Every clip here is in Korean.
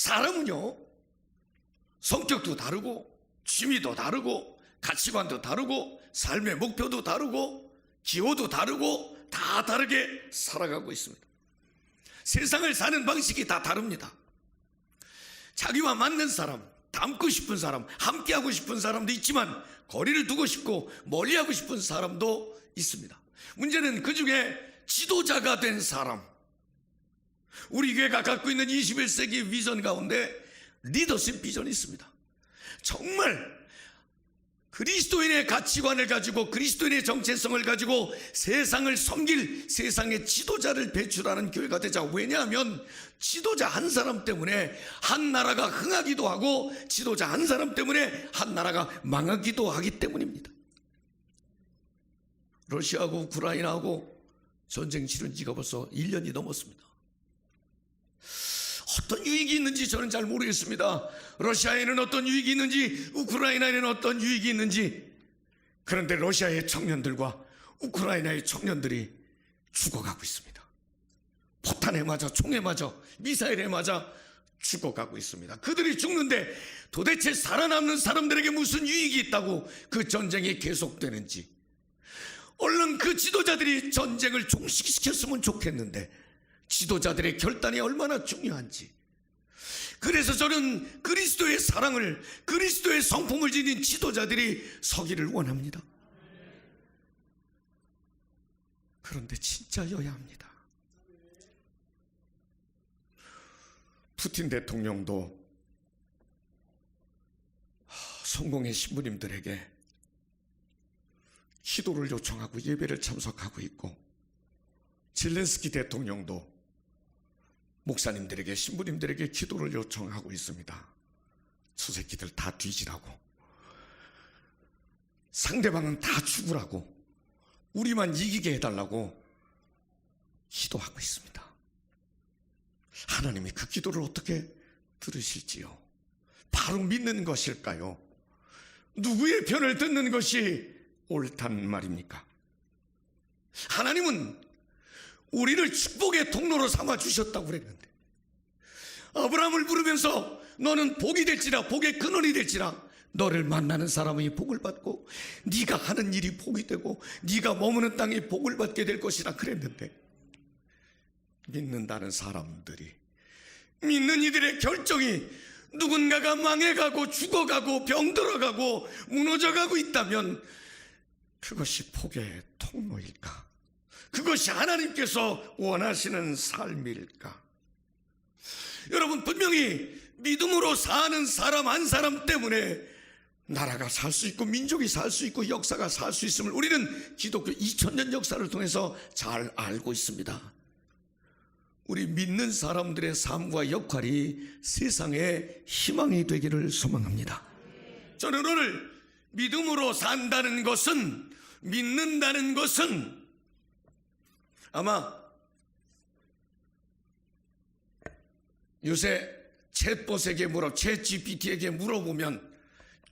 사람은요, 성격도 다르고 취미도 다르고 가치관도 다르고 삶의 목표도 다르고 기호도 다르고 다 다르게 살아가고 있습니다. 세상을 사는 방식이 다 다릅니다. 자기와 맞는 사람, 닮고 싶은 사람, 함께하고 싶은 사람도 있지만 거리를 두고 싶고 멀리하고 싶은 사람도 있습니다. 문제는 그 중에 지도자가 된 사람, 우리 교회가 갖고 있는 21세기 비전 가운데 리더십 비전이 있습니다. 정말 그리스도인의 가치관을 가지고 그리스도인의 정체성을 가지고 세상을 섬길 세상의 지도자를 배출하는 교회가 되자. 왜냐하면 지도자 한 사람 때문에 한 나라가 흥하기도 하고 지도자 한 사람 때문에 한 나라가 망하기도 하기 때문입니다. 러시아하고 우크라이나하고 전쟁 치른 지가 벌써 1년이 넘었습니다. 어떤 유익이 있는지 저는 잘 모르겠습니다. 러시아에는 어떤 유익이 있는지, 우크라이나에는 어떤 유익이 있는지. 그런데 러시아의 청년들과 우크라이나의 청년들이 죽어가고 있습니다. 포탄에 맞아, 총에 맞아, 미사일에 맞아 죽어가고 있습니다. 그들이 죽는데 도대체 살아남는 사람들에게 무슨 유익이 있다고 그 전쟁이 계속되는지, 얼른 그 지도자들이 전쟁을 종식시켰으면 좋겠는데 지도자들의 결단이 얼마나 중요한지. 그래서 저는 그리스도의 사랑을, 그리스도의 성품을 지닌 지도자들이 서기를 원합니다. 그런데 진짜여야 합니다. 푸틴 대통령도 성공의 신부님들에게 기도를 요청하고 예배를 참석하고 있고, 젤렌스키 대통령도 목사님들에게, 신부님들에게 기도를 요청하고 있습니다. 저 새끼들 다 뒤지라고, 상대방은 다 죽으라고, 우리만 이기게 해달라고 기도하고 있습니다. 하나님이 그 기도를 어떻게 들으실지요? 바로 믿는 것일까요? 누구의 편을 듣는 것이 옳단 말입니까? 하나님은 우리를 축복의 통로로 삼아 주셨다고 그랬는데, 아브라함을 부르면서 너는 복이 될지라, 복의 근원이 될지라, 너를 만나는 사람이 복을 받고 네가 하는 일이 복이 되고 네가 머무는 땅이 복을 받게 될 것이라 그랬는데, 믿는다는 사람들이, 믿는 이들의 결정이 누군가가 망해가고 죽어가고 병들어가고 무너져가고 있다면 그것이 복의 통로일까? 그것이 하나님께서 원하시는 삶일까? 여러분, 분명히 믿음으로 사는 사람 한 사람 때문에 나라가 살 수 있고 민족이 살 수 있고 역사가 살 수 있음을 우리는 기독교 2000년 역사를 통해서 잘 알고 있습니다. 우리 믿는 사람들의 삶과 역할이 세상의 희망이 되기를 소망합니다. 저는 오늘 믿음으로 산다는 것은, 믿는다는 것은, 아마 요새 챗 GPT에게 물어보면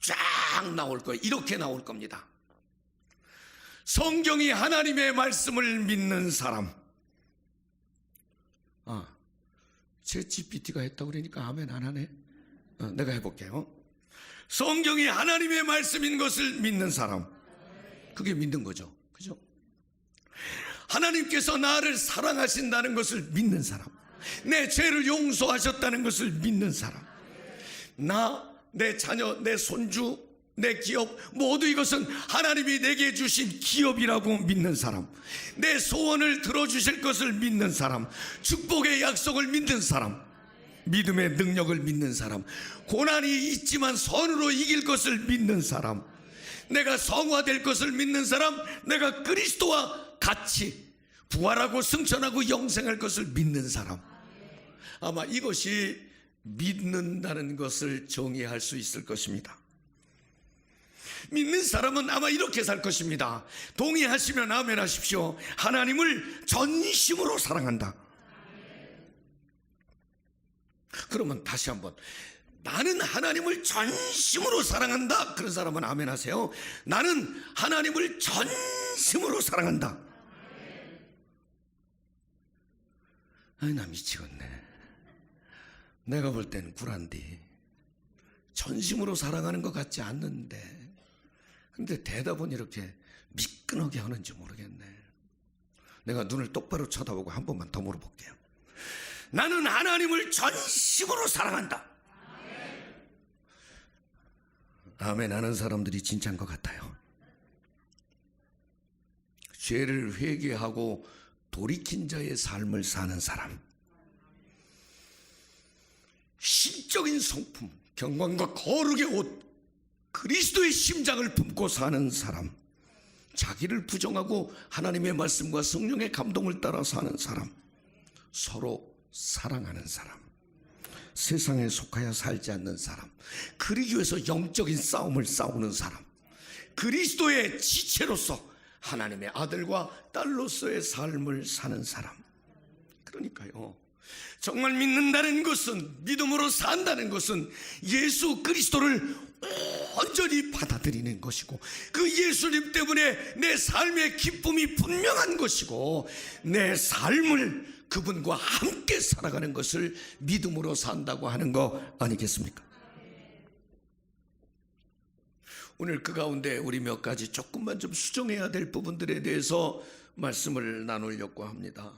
쫙 나올 거예요. 이렇게 나올 겁니다. 성경이 하나님의 말씀을 믿는 사람. 챗 GPT가 했다고 그러니까 아멘 안 하네. 내가 해볼게요. 성경이 하나님의 말씀인 것을 믿는 사람. 그게 믿는 거죠. 그죠? 하나님께서 나를 사랑하신다는 것을 믿는 사람, 내 죄를 용서하셨다는 것을 믿는 사람, 나, 내 자녀, 내 손주, 내 기업, 모두 이것은 하나님이 내게 주신 기업이라고 믿는 사람, 내 소원을 들어주실 것을 믿는 사람, 축복의 약속을 믿는 사람, 믿음의 능력을 믿는 사람, 고난이 있지만 선으로 이길 것을 믿는 사람, 내가 성화될 것을 믿는 사람, 내가 그리스도와 같이 부활하고 승천하고 영생할 것을 믿는 사람. 아마 이것이 믿는다는 것을 정의할 수 있을 것입니다. 믿는 사람은 아마 이렇게 살 것입니다. 동의하시면 아멘 하십시오. 하나님을 전심으로 사랑한다. 그러면 다시 한번, 나는 하나님을 전심으로 사랑한다. 그런 사람은 아멘 하세요. 나는 하나님을 전심으로 사랑한다. 아니, 나 미치겠네. 내가 볼 땐 구란디. 전심으로 사랑하는 것 같지 않는데, 근데 대답은 이렇게 미끈하게 하는지 모르겠네. 내가 눈을 똑바로 쳐다보고 한 번만 더 물어볼게요. 나는 하나님을 전심으로 사랑한다. 아멘 하는 사람들이 진짜인 것 같아요. 죄를 회개하고 돌이킨 자의 삶을 사는 사람, 신적인 성품, 경건과 거룩의 옷, 그리스도의 심장을 품고 사는 사람, 자기를 부정하고 하나님의 말씀과 성령의 감동을 따라 사는 사람, 서로 사랑하는 사람, 세상에 속하여 살지 않는 사람, 그리기 위해서 영적인 싸움을 싸우는 사람, 그리스도의 지체로서 하나님의 아들과 딸로서의 삶을 사는 사람. 그러니까요, 정말 믿는다는 것은, 믿음으로 산다는 것은 예수 그리스도를 온전히 받아들이는 것이고, 그 예수님 때문에 내 삶의 기쁨이 분명한 것이고, 내 삶을 그분과 함께 살아가는 것을 믿음으로 산다고 하는 거 아니겠습니까? 오늘 그 가운데 우리 몇 가지 조금만 좀 수정해야 될 부분들에 대해서 말씀을 나누려고 합니다.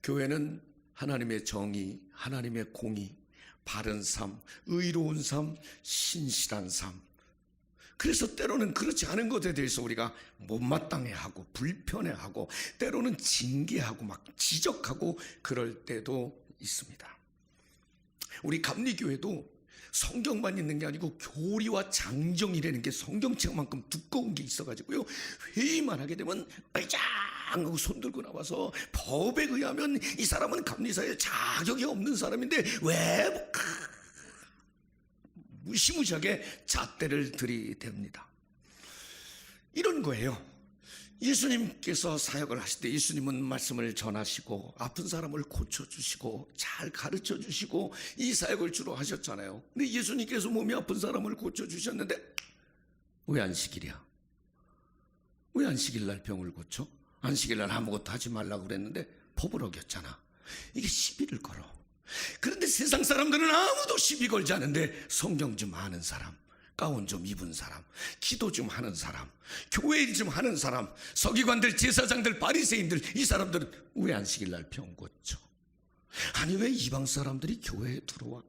교회는 하나님의 정의, 하나님의 공의, 바른 삶, 의로운 삶, 신실한 삶. 그래서 때로는 그렇지 않은 것에 대해서 우리가 못마땅해하고 불편해하고 때로는 징계하고 막 지적하고 그럴 때도 있습니다. 우리 감리교회도 성경만 있는 게 아니고 교리와 장정이라는 게 성경책만큼 두꺼운 게 있어가지고요, 회의만 하게 되면 빨짱하고 손들고 나와서 법에 의하면 이 사람은 감리사에 자격이 없는 사람인데 왜 무시무시하게 잣대를 들이댑니다. 이런 거예요. 예수님께서 사역을 하실 때 예수님은 말씀을 전하시고 아픈 사람을 고쳐주시고 잘 가르쳐주시고 이 사역을 주로 하셨잖아요. 근데 예수님께서 몸이 아픈 사람을 고쳐주셨는데 왜 안식일이야? 왜 안식일날 병을 고쳐? 안식일날 아무것도 하지 말라고 그랬는데 법을 어겼잖아. 이게 시비를 걸어. 그런데 세상 사람들은 아무도 시비 걸지 않는데 성경 좀 아는 사람, 가운 좀 입은 사람, 기도 좀 하는 사람, 교회 일 좀 하는 사람, 서기관들, 제사장들, 바리새인들, 이 사람들은 왜 안식일날 병 고쳐? 아니 왜 이방 사람들이 교회에 들어와?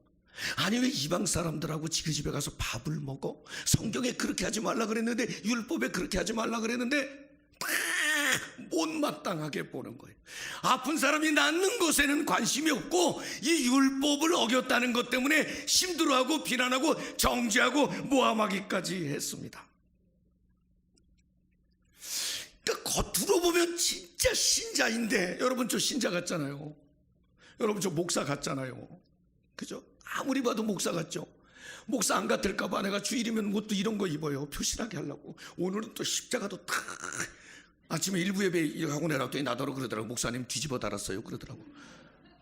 아니 왜 이방 사람들하고 그 집에 가서 밥을 먹어? 성경에 그렇게 하지 말라 그랬는데, 율법에 그렇게 하지 말라 그랬는데 다 못마땅하게 보는 거예요. 아픈 사람이 낫는 것에는 관심이 없고 이 율법을 어겼다는 것 때문에 힘들어하고 비난하고 정죄하고 모함하기까지 했습니다. 그러니까 겉으로 보면 진짜 신자인데, 여러분 저 신자 같잖아요. 여러분 저 목사 같잖아요. 그죠? 아무리 봐도 목사 같죠? 목사 안 같을까 봐 내가 주일이면 옷도 이런 거 입어요. 표신하게 하려고. 오늘은 또 십자가도 다 아침에 일부 예배 하고 내려왔더니 나더러 그러더라고. 목사님 뒤집어 달았어요 그러더라고.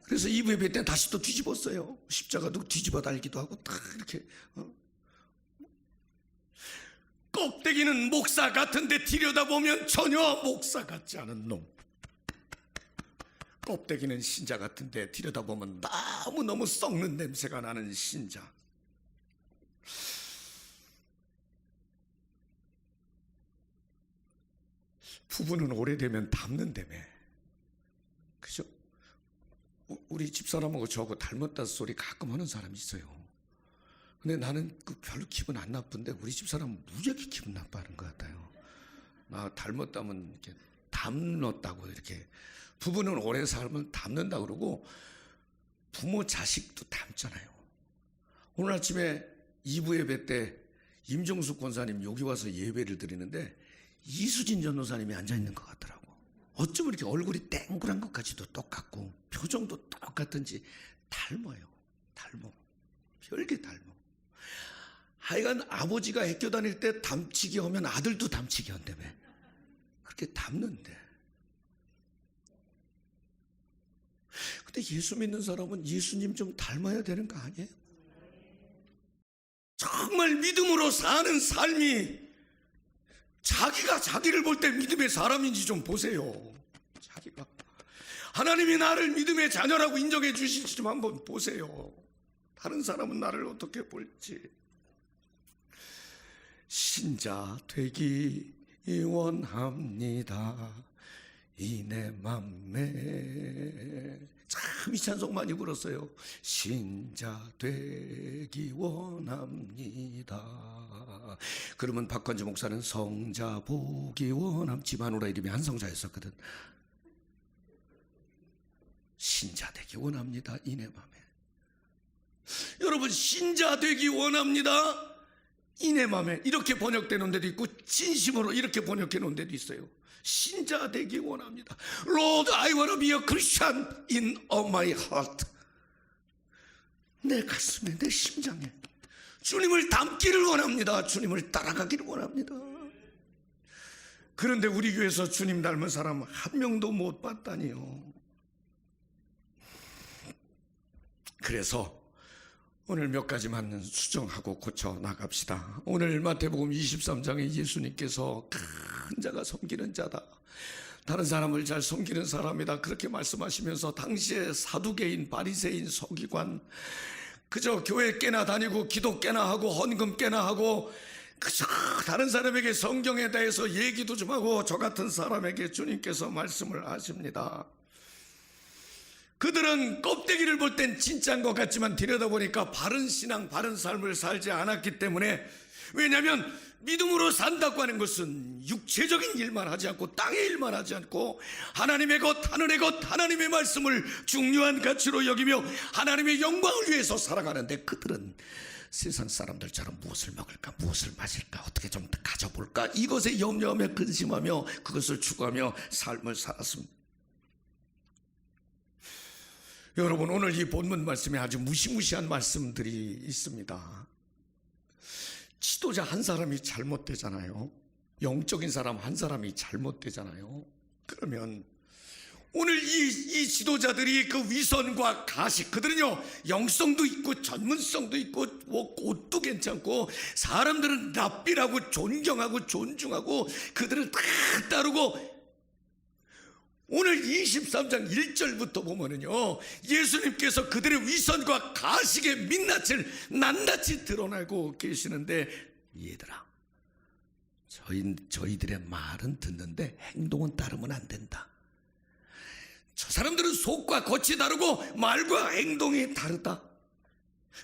그래서 2부 예배 때는 다시 또 뒤집었어요. 십자가도 뒤집어 달기도 하고 다 이렇게. 껍데기는 목사 같은데 들여다보면 전혀 목사 같지 않은 놈. 껍데기는 신자 같은데 들여다보면 너무너무 썩는 냄새가 나는 신자. 부부는 오래되면 닮는다며. 그죠? 우리 집사람하고 저하고 닮았다 소리 가끔 하는 사람이 있어요. 근데 나는 별로 기분 안 나쁜데 우리 집사람은 무지하게 기분 나빠하는 것 같아요. 나 닮았다면 이렇게 닮았다고 이렇게. 부부는 오래 살면 닮는다 그러고 부모 자식도 닮잖아요. 오늘 아침에 2부 예배 때 임종숙 권사님 여기 와서 예배를 드리는데 이수진 전도사님이 앉아있는 것 같더라고. 어쩌면 이렇게 얼굴이 땡굴한 것까지도 똑같고 표정도 똑같은지 닮아요. 닮아. 별게 닮아. 하여간 아버지가 학교 다닐 때 담치기 하면 아들도 담치기 한다며. 그렇게 닮는데. 근데 예수 믿는 사람은 예수님 좀 닮아야 되는 거 아니에요? 정말 믿음으로 사는 삶이, 자기가 자기를 볼 때 믿음의 사람인지 좀 보세요. 자기가 하나님이 나를 믿음의 자녀라고 인정해 주실지 좀 한번 보세요. 다른 사람은 나를 어떻게 볼지. 신자 되기 원합니다. 이 내 맘에. 참 이 찬송 많이 불었어요. 신자 되기 원합니다. 그러면 박관주 목사는 성자 보기 원함. 집안으로 이름이 한성자였었거든. 신자 되기 원합니다. 이 내 맘에. 여러분, 신자 되기 원합니다. 이 내 맘에. 이렇게 번역되는 데도 있고 진심으로 이렇게 번역해 놓은 데도 있어요. 신자 되기 원합니다. Lord, I want to be a Christian in my heart. 내 가슴에, 내 심장에 주님을 닮기를 원합니다. 주님을 따라가기를 원합니다. 그런데 우리 교회에서 주님 닮은 사람 한 명도 못 봤다니요. 그래서 오늘 몇 가지만 수정하고 고쳐 나갑시다. 오늘 마태복음 23장에 예수님께서 큰 자가 섬기는 자다, 다른 사람을 잘 섬기는 사람이다, 그렇게 말씀하시면서 당시에 사두개인, 바리새인, 서기관, 그저 교회 깨나 다니고 기도 깨나 하고 헌금 깨나 하고 그저 다른 사람에게 성경에 대해서 얘기도 좀 하고 저 같은 사람에게 주님께서 말씀을 하십니다. 그들은 껍데기를 볼 땐 진짜인 것 같지만 들여다보니까 바른 신앙, 바른 삶을 살지 않았기 때문에, 왜냐하면 믿음으로 산다고 하는 것은 육체적인 일만 하지 않고 땅의 일만 하지 않고 하나님의 것, 하늘의 것, 하나님의 말씀을 중요한 가치로 여기며 하나님의 영광을 위해서 살아가는데, 그들은 세상 사람들처럼 무엇을 먹을까, 무엇을 마실까, 어떻게 좀 가져볼까, 이것에 염려하며 근심하며 그것을 추구하며 삶을 살았습니다. 여러분, 오늘 이 본문 말씀에 아주 무시무시한 말씀들이 있습니다. 지도자 한 사람이 잘못되잖아요. 영적인 사람 한 사람이 잘못되잖아요. 그러면 오늘 이 지도자들이 그 위선과 가식, 그들은요 영성도 있고 전문성도 있고 뭐 옷도 괜찮고 사람들은 랍비라고 존경하고 존중하고 그들을 다 따르고, 오늘 23장 1절부터 보면은요, 예수님께서 그들의 위선과 가식의 민낯을 낱낱이 드러내고 계시는데, 얘들아, 저희들의 말은 듣는데 행동은 따르면 안 된다. 저 사람들은 속과 겉이 다르고 말과 행동이 다르다.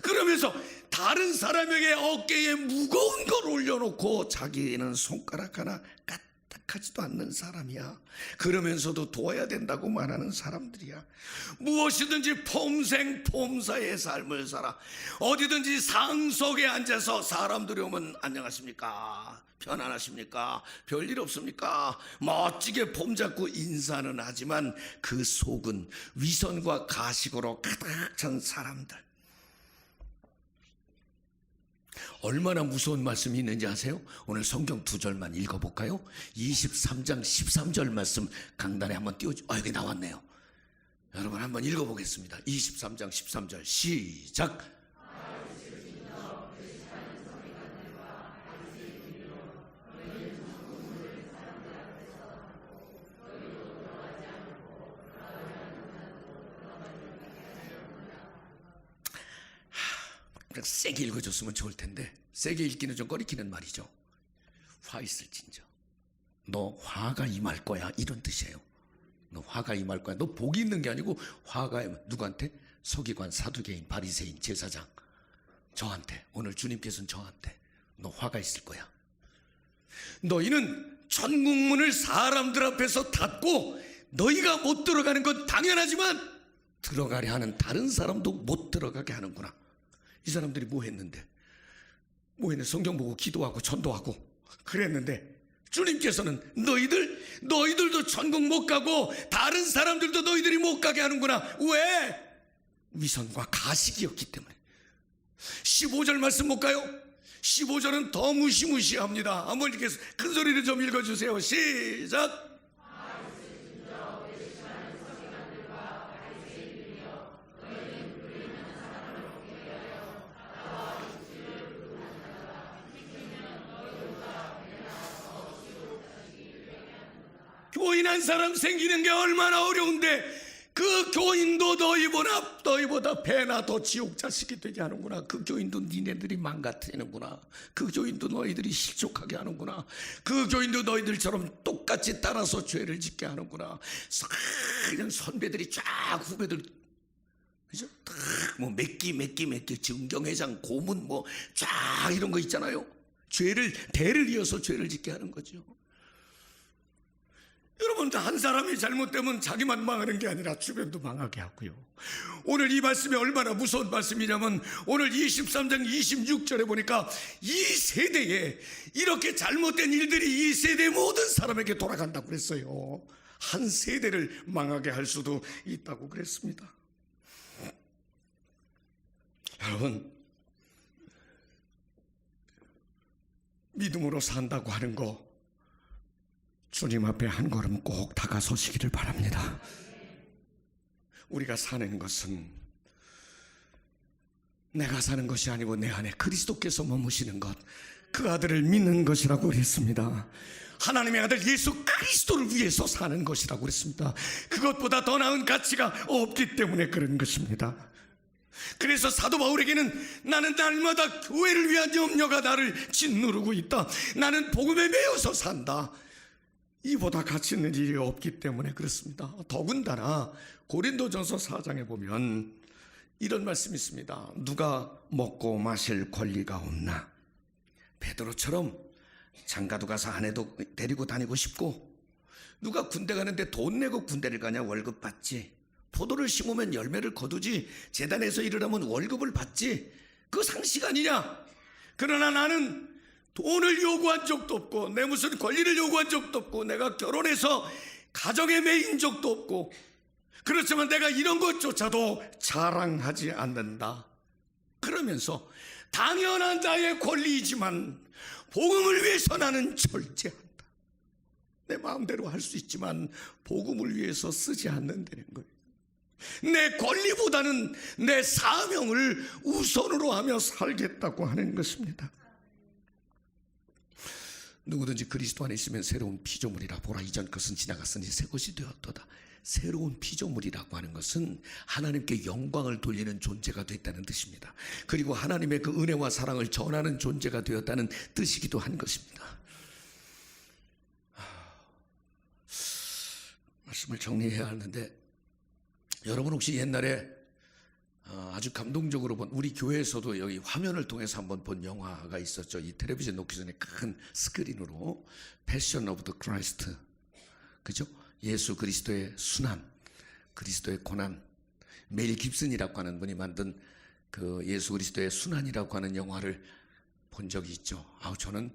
그러면서 다른 사람에게 어깨에 무거운 걸 올려놓고 자기는 손가락 하나 까딱하지도 않는 사람이야. 그러면서도 도와야 된다고 말하는 사람들이야. 무엇이든지 폼생 폼사의 삶을 살아. 어디든지 상석에 앉아서 사람들이 오면 안녕하십니까, 편안하십니까, 별일 없습니까, 멋지게 폼 잡고 인사는 하지만 그 속은 위선과 가식으로 가득 찬 사람들. 얼마나 무서운 말씀이 있는지 아세요? 오늘 성경 2절만 읽어볼까요? 23장 13절 말씀 강단에 한번 띄워줘. 여기 나왔네요. 여러분 한번 읽어보겠습니다. 23장 13절 시작. 세게 읽어줬으면 좋을 텐데 세게 읽기는 좀 꺼리키는 말이죠. 화 있을진저 너 화가 임할 거야, 이런 뜻이에요. 너 화가 임할 거야. 너 복이 있는 게 아니고 화가 누구한테? 서기관, 사두개인, 바리새인, 제사장, 저한테. 오늘 주님께서는 저한테 너 화가 있을 거야. 너희는 천국문을 사람들 앞에서 닫고 너희가 못 들어가는 건 당연하지만 들어가려 하는 다른 사람도 못 들어가게 하는구나. 이 사람들이 뭐 했는데? 성경 보고 기도하고 전도하고 그랬는데 주님께서는 너희들도 천국 못 가고 다른 사람들도 너희들이 못 가게 하는구나. 왜? 위선과 가식이었기 때문에. 15절 말씀 볼까요? 15절은 더 무시무시합니다. 한번 이렇게 큰 소리를 좀 읽어주세요. 시작. 교인한 사람 생기는 게 얼마나 어려운데 그 교인도 너희보다 배나 더 지옥 자식이 되게 하는구나. 그 교인도 니네들이 망가뜨리는구나. 그 교인도 너희들이 실족하게 하는구나. 그 교인도 너희들처럼 똑같이 따라서 죄를 짓게 하는구나. 그냥 선배들이 쫙 후배들, 그죠? 뭐 몇기 증경회장 고문 뭐 쫙 이런 거 있잖아요. 대를 이어서 죄를 짓게 하는 거죠. 여러분, 한 사람이 잘못되면 자기만 망하는 게 아니라 주변도 망하게 하고요. 오늘 이 말씀이 얼마나 무서운 말씀이냐면, 오늘 23장 26절에 보니까 이 세대에 이렇게 잘못된 일들이 이 세대 모든 사람에게 돌아간다고 그랬어요. 한 세대를 망하게 할 수도 있다고 그랬습니다. 여러분, 믿음으로 산다고 하는 거, 주님 앞에 한 걸음 꼭 다가서시기를 바랍니다. 우리가 사는 것은 내가 사는 것이 아니고 내 안에 그리스도께서 머무시는 것, 그 아들을 믿는 것이라고 그랬습니다. 하나님의 아들 예수 그리스도를 위해서 사는 것이라고 그랬습니다. 그것보다 더 나은 가치가 없기 때문에 그런 것입니다. 그래서 사도 바울에게는 나는 날마다 교회를 위한 염려가 나를 짓누르고 있다. 나는 복음에 매여서 산다. 이보다 가치 있는 일이 없기 때문에 그렇습니다. 더군다나 고린도전서 4장에 보면 이런 말씀이 있습니다. 누가 먹고 마실 권리가 없나? 베드로처럼 장가도 가서 아내도 데리고 다니고 싶고, 누가 군대 가는데 돈 내고 군대를 가냐? 월급 받지. 포도를 심으면 열매를 거두지, 재단에서 일을 하면 월급을 받지. 그거 상식 아니냐? 그러나 나는 돈을 요구한 적도 없고, 내 무슨 권리를 요구한 적도 없고, 내가 결혼해서 가정에 매인 적도 없고, 그렇지만 내가 이런 것조차도 자랑하지 않는다. 그러면서 당연한 자의 권리이지만 복음을 위해서 나는 절제한다. 내 마음대로 할 수 있지만 복음을 위해서 쓰지 않는다는 거예요. 내 권리보다는 내 사명을 우선으로 하며 살겠다고 하는 것입니다. 누구든지 그리스도 안에 있으면 새로운 피조물이라. 보라, 이전 것은 지나갔으니 새 것이 되었도다. 새로운 피조물이라고 하는 것은 하나님께 영광을 돌리는 존재가 됐다는 뜻입니다. 그리고 하나님의 그 은혜와 사랑을 전하는 존재가 되었다는 뜻이기도 한 것입니다. 말씀을 정리해야 하는데, 여러분 혹시 옛날에 아주 감동적으로 본, 우리 교회에서도 여기 화면을 통해서 한번 본 영화가 있었죠. 이 텔레비전 놓기 전에 큰 스크린으로 패션 오브 더 크라이스트, 그죠? 예수 그리스도의 순환, 그리스도의 고난. 멜 깁슨이라고 하는 분이 만든 그 예수 그리스도의 순환이라고 하는 영화를 본 적이 있죠. 저는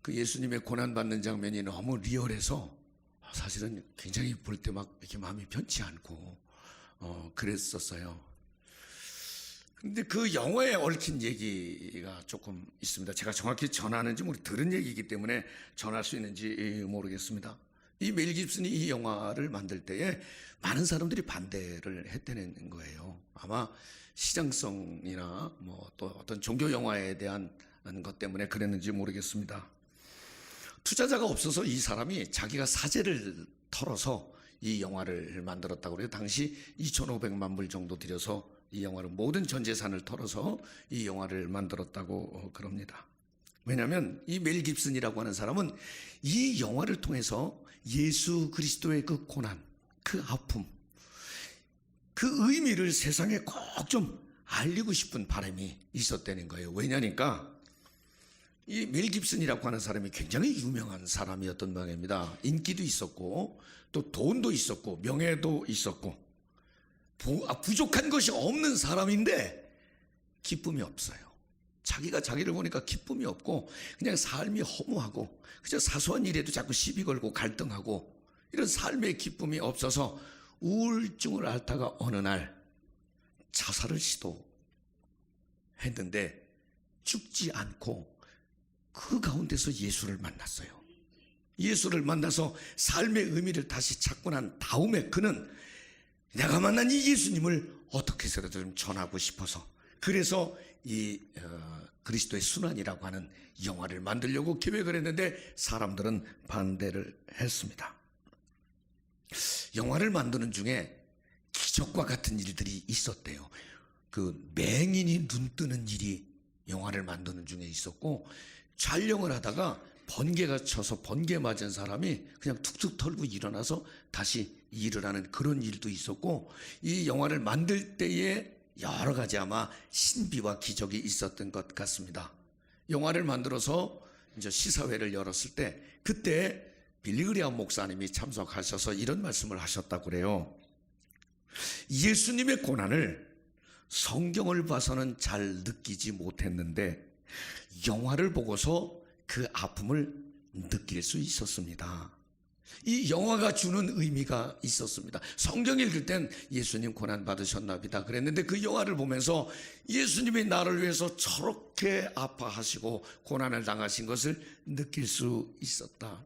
그 예수님의 고난 받는 장면이 너무 리얼해서 사실은 굉장히 볼 때 막 이렇게 마음이 편치 않고 그랬었어요. 근데 그 영화에 얽힌 얘기가 조금 있습니다. 제가 정확히 전하는지 들은 얘기이기 때문에 전할 수 있는지 모르겠습니다. 이 멜 깁슨이 이 영화를 만들 때에 많은 사람들이 반대를 했다는 거예요. 아마 시장성이나 뭐 또 어떤 종교 영화에 대한 것 때문에 그랬는지 모르겠습니다. 투자자가 없어서 이 사람이 자기가 사재를 털어서 이 영화를 만들었다고 그래요. 당시 2,500만 불 정도 들여서 이 영화를, 모든 전 재산을 털어서 이 영화를 만들었다고 그럽니다. 왜냐하면 이 멜 깁슨이라고 하는 사람은 이 영화를 통해서 예수 그리스도의 그 고난, 그 아픔, 그 의미를 세상에 꼭 좀 알리고 싶은 바람이 있었다는 거예요. 왜냐니까 이 멜 깁슨이라고 하는 사람이 굉장히 유명한 사람이었던 모양입니다. 인기도 있었고 또 돈도 있었고 명예도 있었고 부족한 것이 없는 사람인데 기쁨이 없어요. 자기가 자기를 보니까 기쁨이 없고 그냥 삶이 허무하고 그저 사소한 일에도 자꾸 시비 걸고 갈등하고 이런 삶의 기쁨이 없어서 우울증을 앓다가 어느 날 자살을 시도했는데 죽지 않고 그 가운데서 예수를 만났어요. 예수를 만나서 삶의 의미를 다시 찾고 난 다음에 그는 내가 만난 이 예수님을 어떻게 해서라도 좀 전하고 싶어서, 그래서 이 그리스도의 순환이라고 하는 영화를 만들려고 계획을 했는데 사람들은 반대를 했습니다. 영화를 만드는 중에 기적과 같은 일들이 있었대요. 그 맹인이 눈 뜨는 일이 영화를 만드는 중에 있었고, 촬영을 하다가 번개가 쳐서 번개 맞은 사람이 그냥 툭툭 털고 일어나서 다시 일을 하는 그런 일도 있었고, 이 영화를 만들 때에 여러 가지 아마 신비와 기적이 있었던 것 같습니다. 영화를 만들어서 이제 시사회를 열었을 때 그때 빌리 그레이엄 목사님이 참석하셔서 이런 말씀을 하셨다고 그래요. 예수님의 고난을 성경을 봐서는 잘 느끼지 못했는데 영화를 보고서 그 아픔을 느낄 수 있었습니다. 이 영화가 주는 의미가 있었습니다. 성경 읽을 땐 예수님 고난 받으셨나 보다 그랬는데 그 영화를 보면서 예수님이 나를 위해서 저렇게 아파하시고 고난을 당하신 것을 느낄 수 있었다.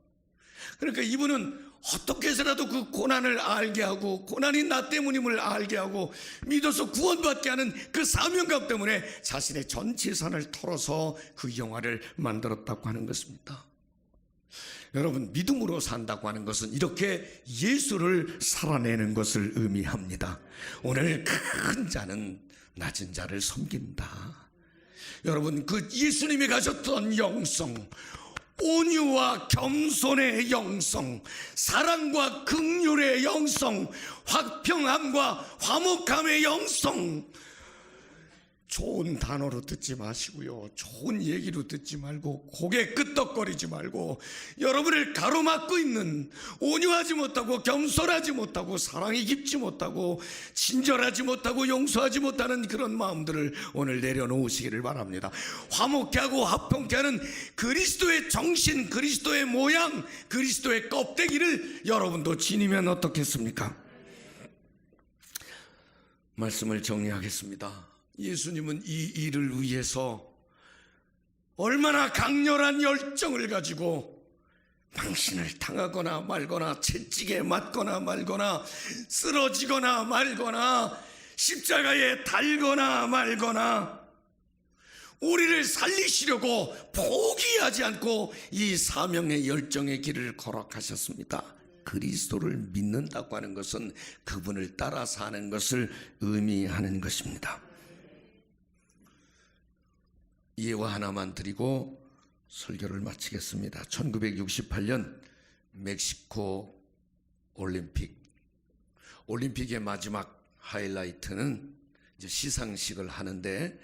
그러니까 이분은 어떻게 해서라도 그 고난을 알게 하고 고난이 나 때문임을 알게 하고 믿어서 구원받게 하는 그 사명감 때문에 자신의 전 재산을 털어서 그 영화를 만들었다고 하는 것입니다. 여러분, 믿음으로 산다고 하는 것은 이렇게 예수를 살아내는 것을 의미합니다. 오늘 큰 자는 낮은 자를 섬긴다. 여러분, 그 예수님이 가졌던 영성, 온유와 겸손의 영성, 사랑과 긍휼의 영성, 화평함과 화목함의 영성, 좋은 단어로 듣지 마시고요, 좋은 얘기로 듣지 말고 고개 끄덕거리지 말고 여러분을 가로막고 있는 온유하지 못하고 겸손하지 못하고 사랑이 깊지 못하고 친절하지 못하고 용서하지 못하는 그런 마음들을 오늘 내려놓으시기를 바랍니다. 화목케 하고 화평케 하는 그리스도의 정신, 그리스도의 모양, 그리스도의 껍데기를 여러분도 지니면 어떻겠습니까? 말씀을 정리하겠습니다. 예수님은 이 일을 위해서 얼마나 강렬한 열정을 가지고 망신을 당하거나 말거나 채찍에 맞거나 말거나 쓰러지거나 말거나 십자가에 달거나 말거나 우리를 살리시려고 포기하지 않고 이 사명의 열정의 길을 걸어가셨습니다. 그리스도를 믿는다고 하는 것은 그분을 따라 사는 것을 의미하는 것입니다. 예화 하나만 드리고 설교를 마치겠습니다. 1968년 멕시코 올림픽의 마지막 하이라이트는 이제 시상식을 하는데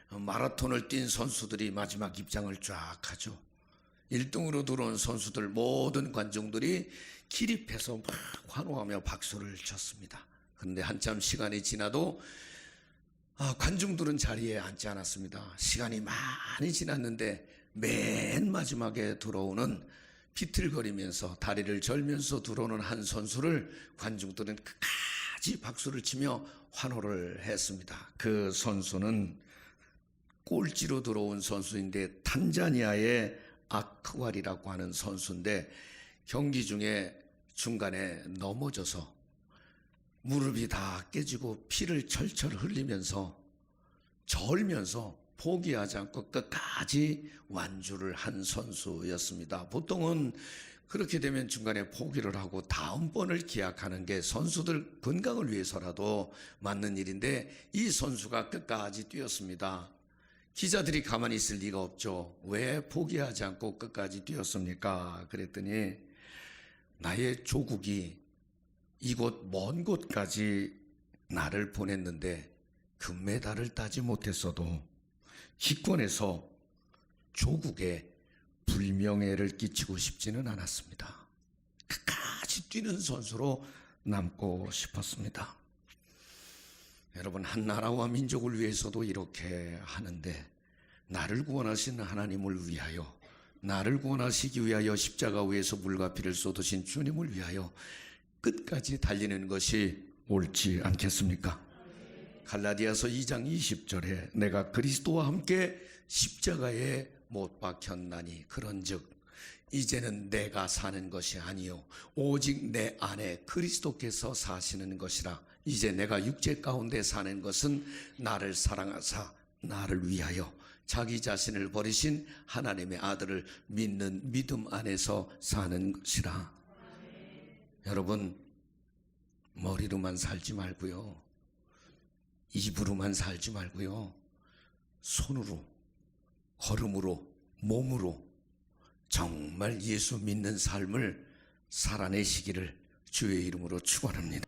마라톤을 뛴 선수들이 마지막 입장을 쫙 하죠. 1등으로 들어온 선수들 모든 관중들이 기립해서 막 환호하며 박수를 쳤습니다. 그런데 한참 시간이 지나도 관중들은 자리에 앉지 않았습니다. 시간이 많이 지났는데 맨 마지막에 들어오는 비틀거리면서 다리를 절면서 들어오는 한 선수를 관중들은 끝까지 박수를 치며 환호를 했습니다. 그 선수는 꼴찌로 들어온 선수인데 탄자니아의 아크왈이라고 하는 선수인데 경기 중에 중간에 넘어져서 무릎이 다 깨지고 피를 철철 흘리면서 절면서 포기하지 않고 끝까지 완주를 한 선수였습니다. 보통은 그렇게 되면 중간에 포기를 하고 다음번을 기약하는 게 선수들 건강을 위해서라도 맞는 일인데 이 선수가 끝까지 뛰었습니다. 기자들이 가만히 있을 리가 없죠. 왜 포기하지 않고 끝까지 뛰었습니까? 그랬더니 나의 조국이 이곳 먼 곳까지 나를 보냈는데 금메달을 따지 못했어도 기권해서 조국에 불명예를 끼치고 싶지는 않았습니다. 끝까지 뛰는 선수로 남고 싶었습니다. 여러분, 한 나라와 민족을 위해서도 이렇게 하는데 나를 구원하신 하나님을 위하여, 나를 구원하시기 위하여 십자가 위에서 물과 피를 쏟으신 주님을 위하여 끝까지 달리는 것이 옳지 않겠습니까? 갈라디아서 2장 20절에 내가 그리스도와 함께 십자가에 못 박혔나니 그런즉 이제는 내가 사는 것이 아니요 오직 내 안에 그리스도께서 사시는 것이라. 이제 내가 육체 가운데 사는 것은 나를 사랑하사 나를 위하여 자기 자신을 버리신 하나님의 아들을 믿는 믿음 안에서 사는 것이라. 여러분, 머리로만 살지 말고요, 입으로만 살지 말고요, 손으로, 걸음으로, 몸으로 정말 예수 믿는 삶을 살아내시기를 주의 이름으로 축원합니다.